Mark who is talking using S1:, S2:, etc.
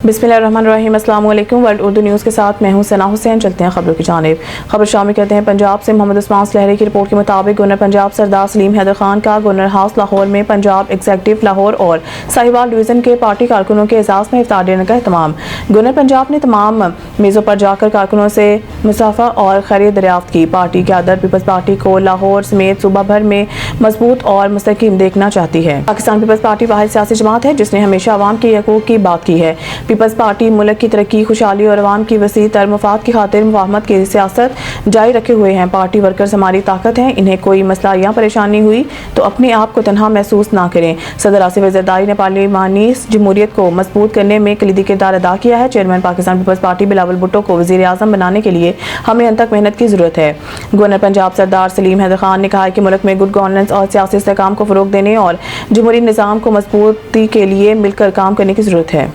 S1: बिस्मिल्लाहिर्रहमानिर्रहीम। अस्सलाम वालेकुम। वर्ल्ड उर्दू न्यूज़ के साथ मैं हूं सना हुसैन। चलते हैं खबरों की जानिब। खबर शामिल करते हैं पंजाब से। मोहम्मद उस्मान लहरी की रिपोर्ट के मुताबिक गवर्नर पंजाब सरदार सलीम हैदर खान का गवर्नर हाउस लाहौर में पंजाब एग्जीक्यूटिव लाहौर और साहिवाल डिवीज़न के पार्टी कारकुनों के एजाज़ में इफ्तार देने का एहतमाम। गवर्नर पंजाब ने तमाम मेज़ों पर जाकर कारकुनों से मुसाफा और खैरियत दरियाफ्त की। पार्टी क़यादत पीपल्स पार्टी को लाहौर समेत सूबा भर में मजबूत और मुस्तकीम देखना चाहती है। पाकिस्तान पीपल्स पार्टी वाहिद सियासी जमात है जिसने हमेशा अवाम के हकूक़ की बात की है। पीपल्स पार्टी मुल्क की तरक्की, खुशहाली और अवाम की वसी तर मफाद की खातिर मुफाहमत की सियासत जारी रखे हुए हैं। पार्टी वर्कर्स हमारी ताकत हैं, इन्हें कोई मसला या परेशानी हुई तो अपने आप को तनहा महसूस ना करें। सदर आसिफ जरदारी ने पार्लिमानी जमहूरियत को मजबूत करने में कलीदी किरदार अदा किया है। चेयरमैन पाकिस्तान पीपल्स पार्टी बिलावल भुट्टो को वज़ीर आज़म बनाने के लिए हमें अंतक मेहनत की जरूरत है। गवर्नर पंजाब सरदार सलीम हैदर खान ने कहा है कि मुल्क में गुड गवर्नेंस और सियासी इस्तेहकाम को फ़रोग देने और जमहूरी निज़ाम को मजबूती के लिए मिलकर काम करने की जरूरत है।